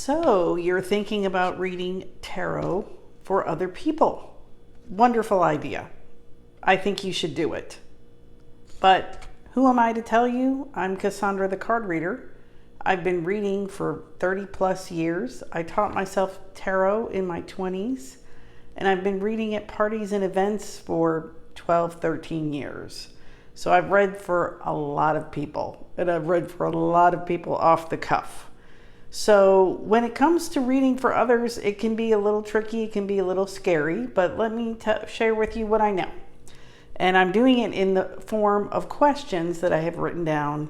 So you're thinking about reading tarot for other people. Wonderful idea. I think you should do it. But who am I to tell you? I'm Cassandra the Card Reader. I've been reading for 30 plus years. I taught myself tarot in my 20s, and I've been reading at parties and events for 12, 13 years. So I've read for a lot of people, and I've read for a lot of people off the cuff. So when it comes to reading for others, it can be a little tricky, it can be a little scary, but let me share with you what I know. And I'm doing it in the form of questions that I have written down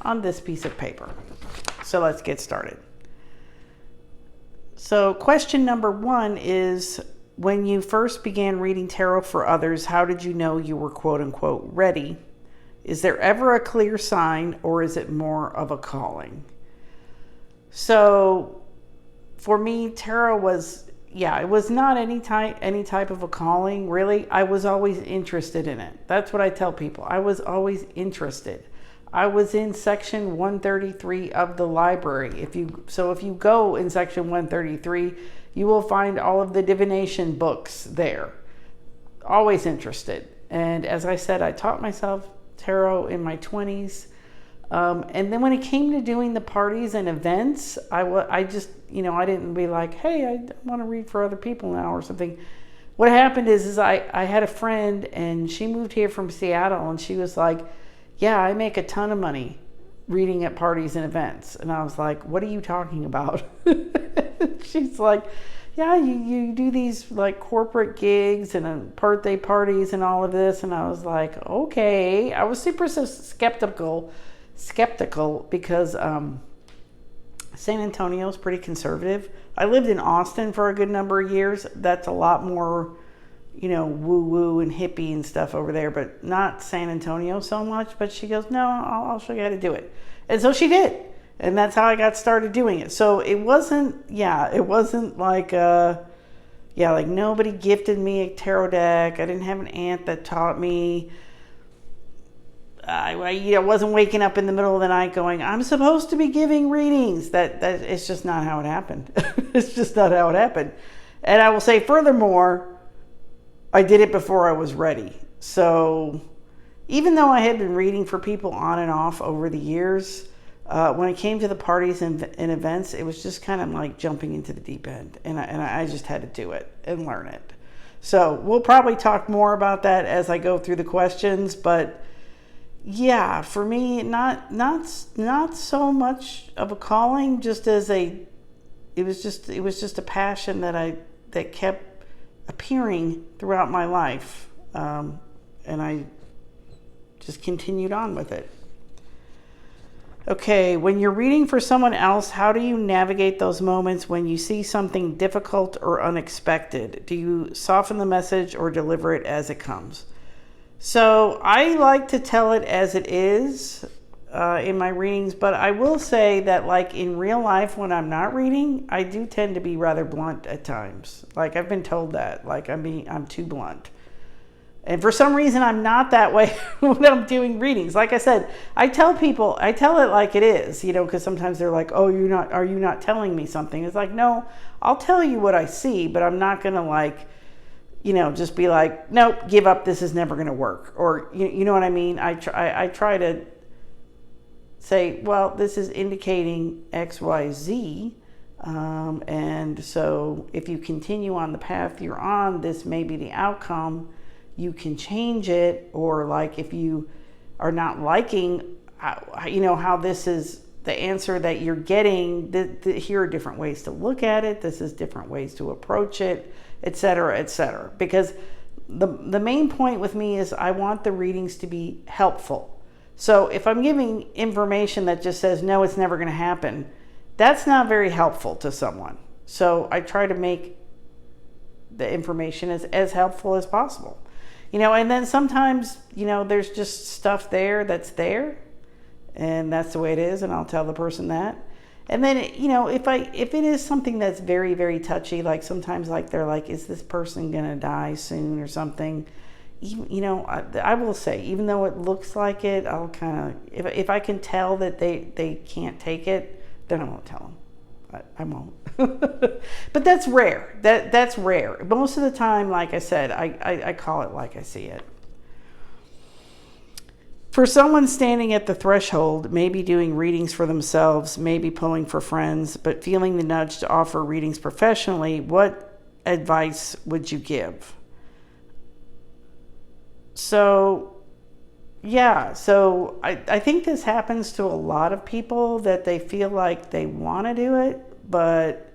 on this piece of paper. So let's get started. So question number 1 is, when you first began reading tarot for others, how did you know you were quote unquote ready? Is there ever a clear sign, or is it more of a calling? So for me, tarot was, it was not any type of a calling, really. I was always interested in it. That's what I tell people. I was always interested. I was in section 133 of the library. If you go in section 133, you will find all of the divination books there. Always interested. And as I said, I taught myself tarot in my 20s. And then when it came to doing the parties and events, I just, I didn't be like, hey, I want to read for other people now or something. What happened is I had a friend, and she moved here from Seattle, and she was like, yeah, I make a ton of money reading at parties and events. And I was like, what are you talking about? She's like, yeah, you do these like corporate gigs and birthday parties and all of this. And I was like, okay. I was super skeptical because San Antonio is pretty conservative. I lived in Austin for a good number of years. That's a lot more, woo-woo and hippie and stuff over there, but not San Antonio so much. But she goes, no, I'll show you how to do it. And so she did. And that's how I got started doing it. So it wasn't like, like nobody gifted me a tarot deck. I didn't have an aunt that taught me. I wasn't waking up in the middle of the night going, I'm supposed to be giving readings. That it's just not how it happened. It's just not how it happened. And I will say, furthermore, I did it before I was ready. So even though I had been reading for people on and off over the years, when it came to the parties and events, it was just kind of like jumping into the deep end. And I just had to do it and learn it. So we'll probably talk more about that as I go through the questions, but yeah, for me, not so much of a calling, just as it was just a passion that kept appearing throughout my life, and I just continued on with it. Okay, when you're reading for someone else, how do you navigate those moments when you see something difficult or unexpected? Do you soften the message or deliver it as it comes? So I like to tell it as it is in my readings, but I will say that like in real life when I'm not reading, I do tend to be rather blunt at times. Like I've been told that, like I'm too blunt. And for some reason I'm not that way when I'm doing readings. Like I said, I tell it like it is, because sometimes they're like, oh, are you not telling me something? It's like, no, I'll tell you what I see, but I'm not going to like, just be like, nope, give up, this is never going to work. Or, you know what I mean? I try to say, well, this is indicating X, Y, Z. And so if you continue on the path you're on, this may be the outcome. You can change it. Or like if you are not liking, how this is the answer that you're getting, here are different ways to look at it. This is different ways to approach it, etc., etc. Because the main point with me is I want the readings to be helpful. So if I'm giving information that just says, no, it's never going to happen, that's not very helpful to someone. So I try to make the information as helpful as possible. And then sometimes, there's just stuff there that's there, and that's the way it is, and I'll tell the person that. And then, if it is something that's very, very touchy, like sometimes like they're like, is this person going to die soon or something? I will say, even though it looks like it, I'll kind of, if I can tell that they can't take it, then I won't tell them. I won't. But that's rare. That's rare. Most of the time, like I said, I call it like I see it. For someone standing at the threshold, maybe doing readings for themselves, maybe pulling for friends, but feeling the nudge to offer readings professionally, what advice would you give? So, yeah, so I think this happens to a lot of people, that they feel like they want to do it, but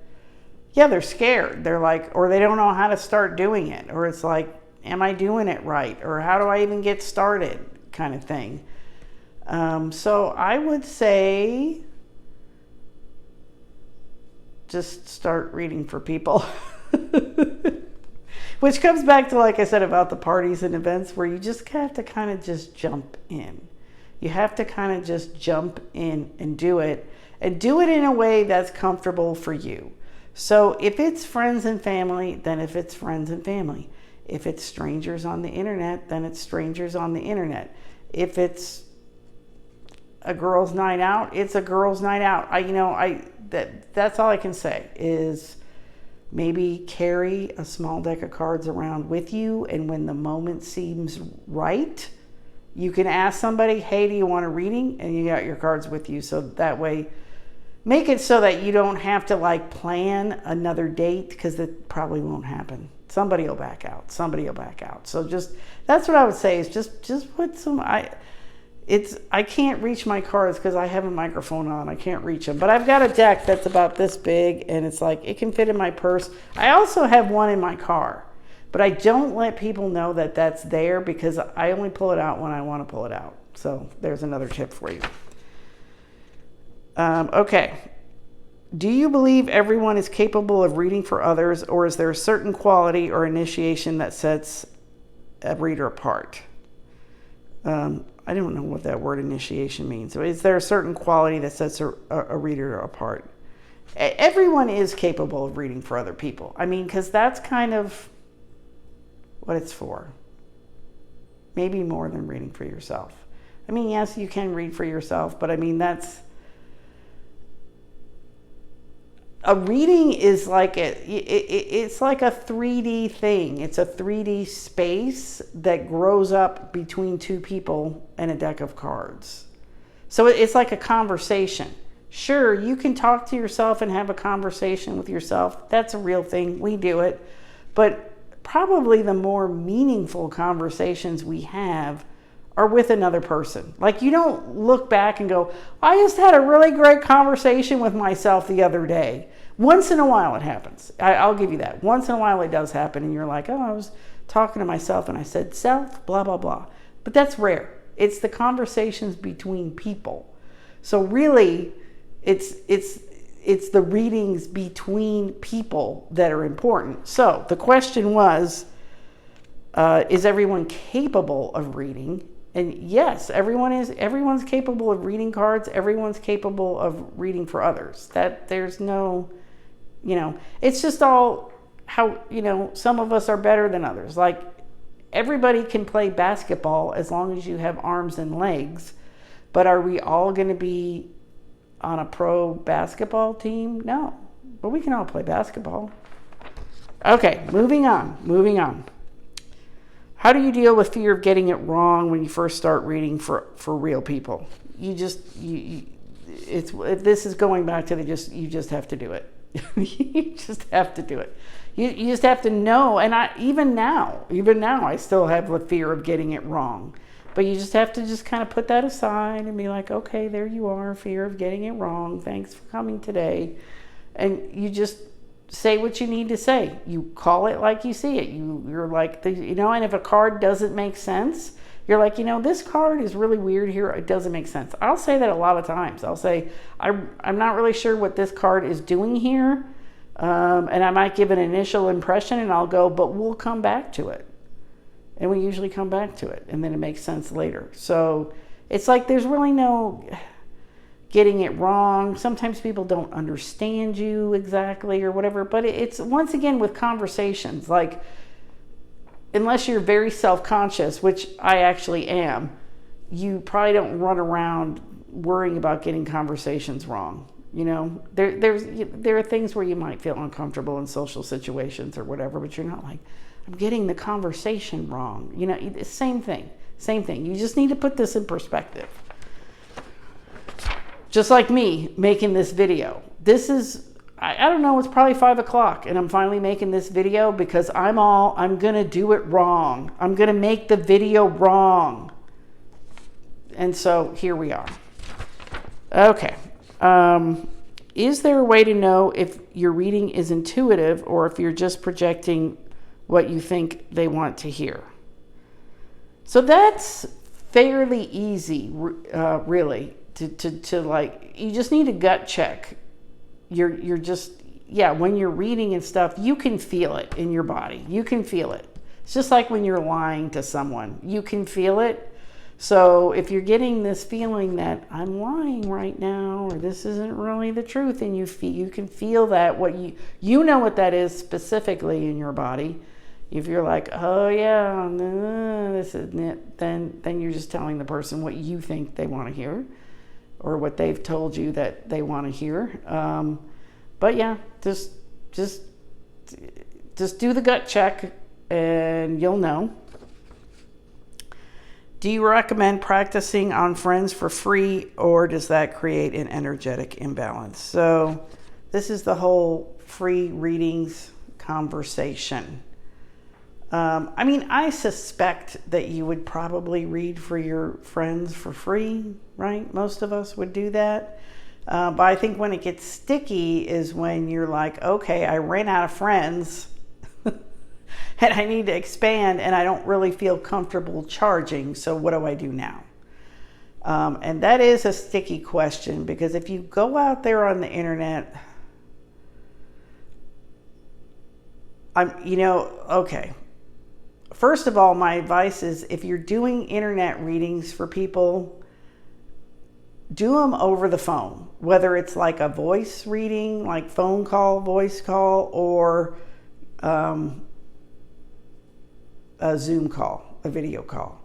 yeah, they're scared. They're like, or they don't know how to start doing it, or it's like, am I doing it right? Or how do I even get started? Kind of thing. So I would say just start reading for people. Which comes back to, like I said, about the parties and events, where you just have to kind of just jump in. You have to kind of just jump in and do it in a way that's comfortable for you. So if it's friends and family, then if it's friends and family. If it's strangers on the internet, then it's strangers on the internet. If it's a girls' night out, it's a girls' night out. That's all I can say is maybe carry a small deck of cards around with you, and when the moment seems right, you can ask somebody, hey, do you want a reading? And you got your cards with you. So that way, make it so that you don't have to like plan another date, because it probably won't happen. Somebody will back out. So that's what I would say, is just put some, I can't reach my cards because I have a microphone on. I can't reach them. But I've got a deck that's about this big, and it's like, it can fit in my purse. I also have one in my car, but I don't let people know that that's there, because I only pull it out when I want to pull it out. So there's another tip for you. Okay. Do you believe everyone is capable of reading for others, or is there a certain quality or initiation that sets a reader apart? I don't know what that word initiation means. Is there a certain quality that sets a reader apart? Everyone is capable of reading for other people. I mean, because that's kind of what it's for. Maybe more than reading for yourself. I mean, yes, you can read for yourself, but I mean, a reading is like it's like a 3D thing. It's a 3D space that grows up between two people and a deck of cards. So it's like a conversation. Sure, you can talk to yourself and have a conversation with yourself. That's a real thing. We do it. But probably the more meaningful conversations we have are with another person. Like, you don't look back and go, I just had a really great conversation with myself the other day. Once in a while it happens. I'll give you that. Once in a while it does happen, and you're like, oh, I was talking to myself and I said self, blah, blah, blah. But that's rare. It's the conversations between people. So really, it's the readings between people that are important. So the question was, is everyone capable of reading? And yes, everyone's capable of reading cards. Everyone's capable of reading for others. That there's no, it's just all how, some of us are better than others. Like, everybody can play basketball as long as you have arms and legs. But are we all going to be on a pro basketball team? No, but we can all play basketball. Okay, moving on. How do you deal with fear of getting it wrong when you first start reading for real people? This is going back to you just have to do it. You just have to do it. You just have to know. And even now, I still have the fear of getting it wrong. But you just have to just kind of put that aside and be like, okay, there you are, fear of getting it wrong. Thanks for coming today. And you just say what you need to say. You call it like you see it. You're like, and if a card doesn't make sense, you're like, this card is really weird here. It doesn't make sense. I'll say that a lot of times. I'll say, I'm not really sure what this card is doing here. And I might give an initial impression and I'll go, but we'll come back to it. And we usually come back to it, and then it makes sense later. So it's like there's really no getting it wrong. Sometimes people don't understand you exactly or whatever, but it's once again with conversations, like, unless you're very self-conscious, which I actually am, you probably don't run around worrying about getting conversations wrong. There are things where you might feel uncomfortable in social situations or whatever, but you're not like, I'm getting the conversation wrong. Same thing. You just need to put this in perspective. Just like me making this video. This is, I don't know, it's probably 5 o'clock and I'm finally making this video because I'm going to do it wrong. I'm going to make the video wrong. And so here we are. Okay. Is there a way to know if your reading is intuitive or if you're just projecting what you think they want to hear? So that's fairly easy, really, to like, you just need a gut check. You're just, when you're reading and stuff, you can feel it in your body. You can feel it. It's just like when you're lying to someone. You can feel it. So if you're getting this feeling that I'm lying right now, or this isn't really the truth, and you can feel that, what you know what that is specifically in your body. If you're like, oh yeah, no, this isn't it, then you're just telling the person what you think they want to hear, or what they've told you that they want to hear. But yeah, just do the gut check, and you'll know. Do you recommend practicing on friends for free, or does that create an energetic imbalance? So this is the whole free readings conversation. I suspect that you would probably read for your friends for free, right? Most of us would do that. But I think when it gets sticky is when you're like, okay, I ran out of friends and I need to expand and I don't really feel comfortable charging. So what do I do now? And that is a sticky question, because if you go out there on the internet, okay. First of all, my advice is, if you're doing internet readings for people, do them over the phone, whether it's like a voice reading, like phone call, voice call, or a Zoom call, a video call.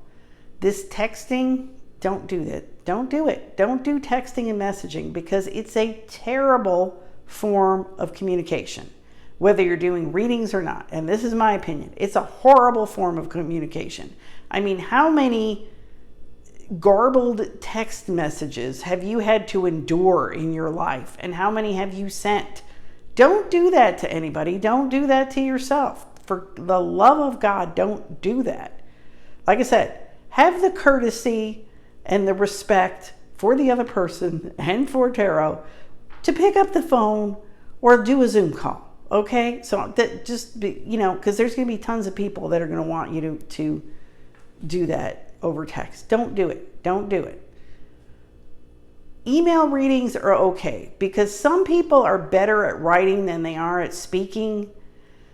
This texting, don't do that. Don't do it. Don't do texting and messaging, because it's a terrible form of communication, whether you're doing readings or not. And this is my opinion. It's a horrible form of communication. I mean, how many garbled text messages have you had to endure in your life? And how many have you sent? Don't do that to anybody. Don't do that to yourself. For the love of God, don't do that. Like I said, have the courtesy and the respect for the other person and for tarot to pick up the phone or do a Zoom call. Okay? So that just be, because there's going to be tons of people that are going to want you to do that over text. Don't do it. Don't do it. Email readings are okay, because some people are better at writing than they are at speaking.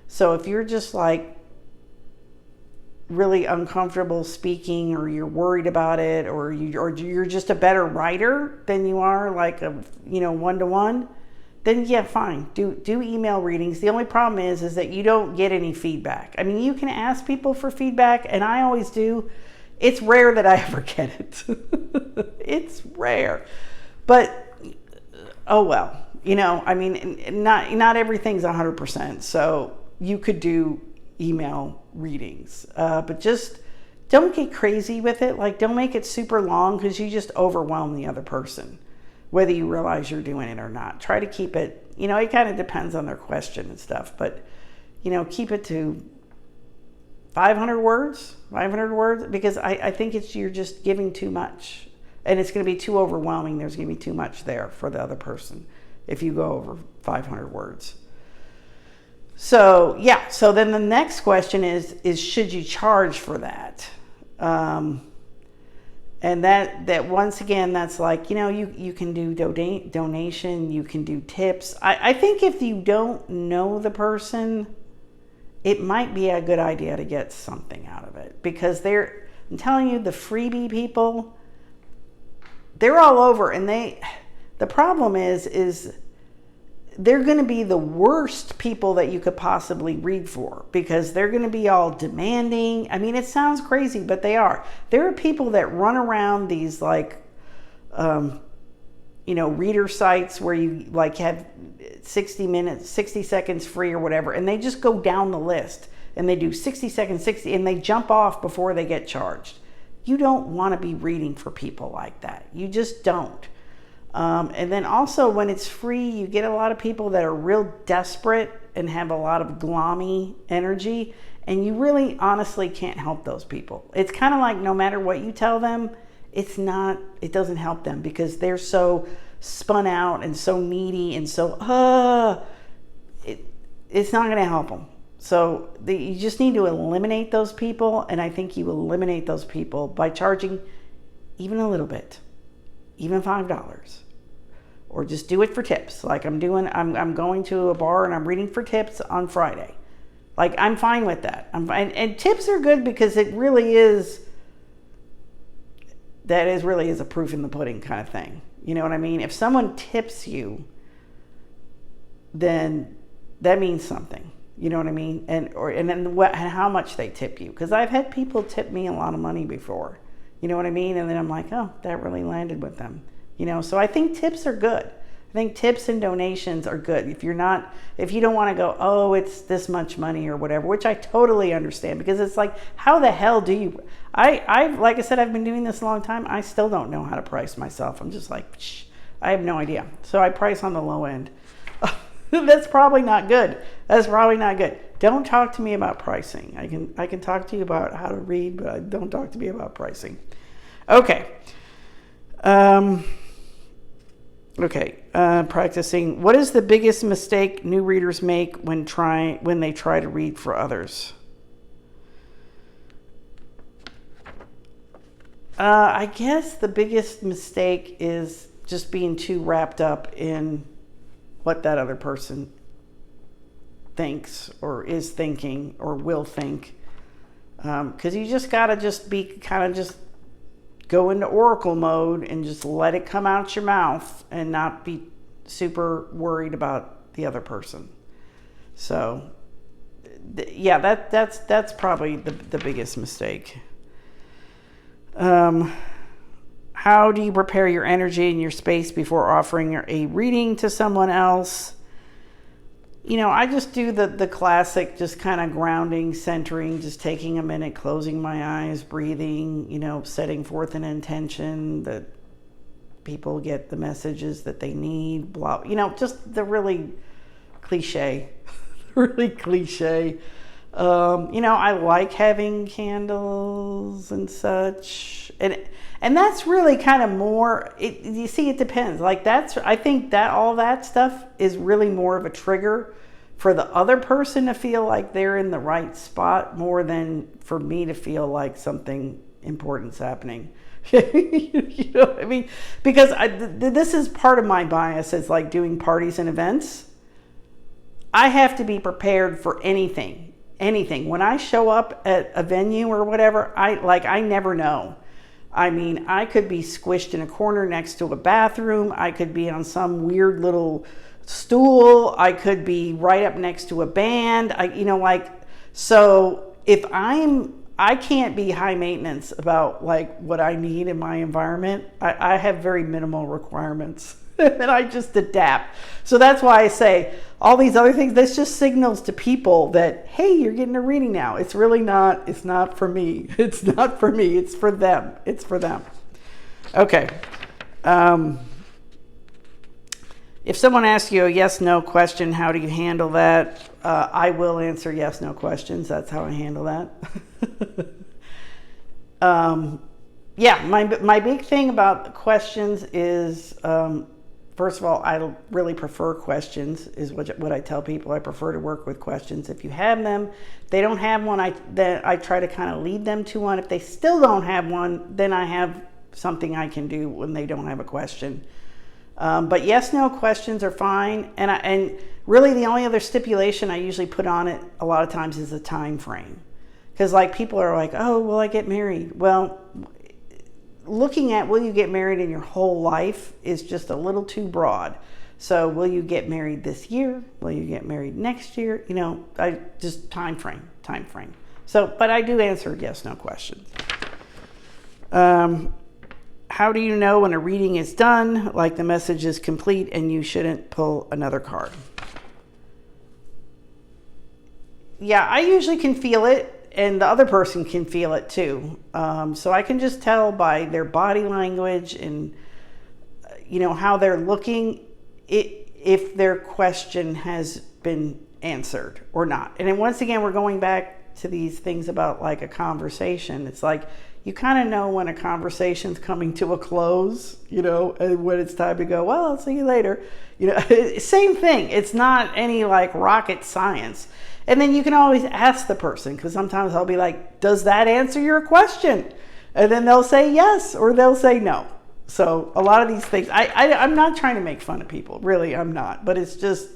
So if you're just like really uncomfortable speaking, or you're worried about it, or you're just a better writer than you are like a one-to-one, then yeah, fine. Do email readings. The only problem is that you don't get any feedback. I mean, you can ask people for feedback, and I always do. It's rare that I ever get it. It's rare. But oh well. Not everything's 100%. So you could do email readings, but just don't get crazy with it. Like, don't make it super long, because you just overwhelm the other person, whether you realize you're doing it or not. Try to keep it, it kind of depends on their question and stuff, but keep it to 500 words, because I think you're just giving too much, and it's going to be too overwhelming. There's going to be too much there for the other person if you go over 500 words. So yeah, so then the next question is should you charge for that? And that once again, that's like, you can do donation, you can do tips. I think if you don't know the person, it might be a good idea to get something out of it, because I'm telling you, the freebie people, they're all over, and the problem is they're going to be the worst people that you could possibly read for, because they're going to be all demanding. I mean, it sounds crazy, but they are. There are people that run around these like reader sites where you like have 60 seconds free or whatever, and they just go down the list and they do 60 seconds, 60, and they jump off before they get charged. You don't want to be reading for people like that. You just don't. And then also when it's free, you get a lot of people that are real desperate and have a lot of glommy energy, and you really honestly can't help those people. It's kind of like no matter what you tell them, it doesn't help them because they're so spun out and so needy and so, it's not going to help them. So you just need to eliminate those people, and I think you eliminate those people by charging even a little bit, even $5, or just do it for tips. Like I'm going to a bar and I'm reading for tips on Friday. Like I'm fine with that. And tips are good because it really is a proof in the pudding kind of thing. You know what I mean? If someone tips you, then that means something. You know what I mean? And how much they tip you. Because I've had people tip me a lot of money before. You know what I mean? And then I'm like, oh, that really landed with them. So I think tips are good. I think tips and donations are good. If you don't want to go, oh, it's this much money or whatever, which I totally understand, because it's like, how the hell do you, like I said, I've been doing this a long time. I still don't know how to price myself. I'm just like, I have no idea. So I price on the low end. That's probably not good. Don't talk to me about pricing. I can talk to you about how to read, but don't talk to me about pricing. Okay. Practicing. What is the biggest mistake new readers make when they try to read for others? I guess the biggest mistake is just being too wrapped up in what that other person thinks or is thinking or will think. Because you just got to just be just go into oracle mode and just let it come out your mouth and not be super worried about the other person. So, yeah, that's probably the biggest mistake. How do you prepare your energy and your space before offering a reading to someone else? I just do the classic, just kind of grounding, centering, just taking a minute, closing my eyes, breathing, setting forth an intention that people get the messages that they need, blah, just the really cliche, I like having candles and such. And that's really kind of more, you see, it depends. I think that all that stuff is really more of a trigger for the other person to feel like they're in the right spot more than for me to feel like something important's happening. You know what I mean? Because this is part of my bias is like doing parties and events. I have to be prepared for anything. When I show up at a venue or whatever, I never know. I could be squished in a corner next to a bathroom. I could be on some weird little stool. I could be right up next to a band. So if I can't be high maintenance about what I need in my environment. I have very minimal requirements. And I just adapt. So that's why I say all these other things, that's just signals to people that, hey, you're getting a reading now. It's really not, it's not for me. It's not for me. It's for them. It's for them. Okay. If someone asks you a yes/no question, how do you handle that? I will answer yes/no questions. That's how I handle that. My big thing about the questions is, first of all, I really prefer questions, is what I tell people. I prefer to work with questions. If you have them, they don't have one, I try to kind of lead them to one. If they still don't have one, then I have something I can do when they don't have a question. But yes/no questions are fine. And really the only other stipulation I usually put on it a lot of times is a time frame. Because people are like, oh, will I get married? Well, looking at will you get married in your whole life is just a little too broad. So will you get married this year? Will you get married next year? I just time frame. So, but I do answer yes/no questions. How do you know when a reading is done, like the message is complete and you shouldn't pull another card? Yeah, I usually can feel it, and the other person can feel it too. So I can just tell by their body language and, how they're looking, if their question has been answered or not. And then once again, we're going back to these things about like a conversation. It's like, you kind of know when a conversation's coming to a close, and when it's time to go, well, I'll see you later. Same thing. It's not any like rocket science. And then you can always ask the person, because sometimes I'll be like, does that answer your question? And then they'll say yes, or they'll say no. So a lot of these things, I'm not trying to make fun of people. Really, I'm not. But it's just,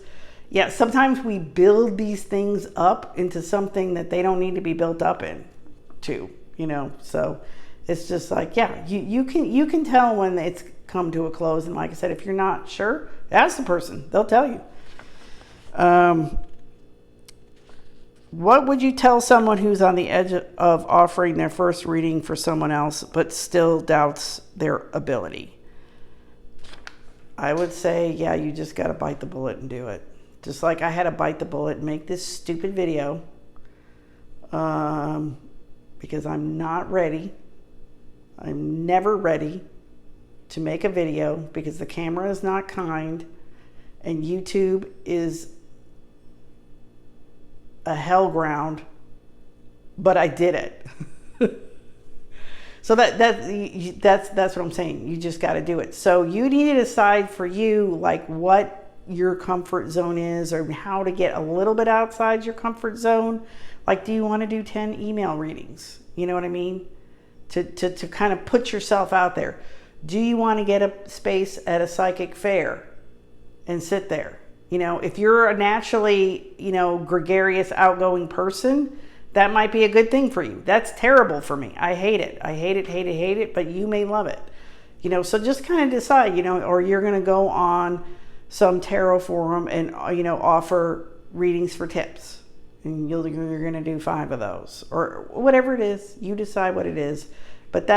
yeah, sometimes we build these things up into something that they don't need to be built up into. So it's just like, yeah, you can tell when it's come to a close. And like I said, if you're not sure, ask the person. They'll tell you. What would you tell someone who's on the edge of offering their first reading for someone else, but still doubts their ability? I would say, yeah, you just got to bite the bullet and do it. Just like I had to bite the bullet and make this stupid video. Because I'm not ready. I'm never ready to make a video because the camera is not kind and YouTube is a hell ground, but I did it. So that's what I'm saying. You just got to do it. So you need to decide for you like what your comfort zone is or how to get a little bit outside your comfort zone. Like, do you want to do 10 email readings? You know what I mean? To kind of put yourself out there. Do you want to get a space at a psychic fair and sit there? If you're a naturally, gregarious, outgoing person, that might be a good thing for you. That's terrible for me. I hate it. I hate it, but you may love it. So just kind of decide, or you're going to go on some tarot forum and, offer readings for tips. And you're going to do 5 of those or whatever it is. You decide what it is. But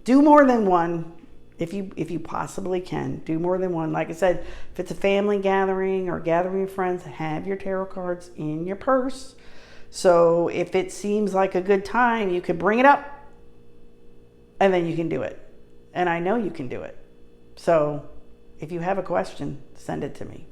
do more than one. If you possibly can, do more than one. Like I said, if it's a family gathering or gathering of friends, have your tarot cards in your purse. So if it seems like a good time, you can bring it up and then you can do it. And I know you can do it. So if you have a question, send it to me.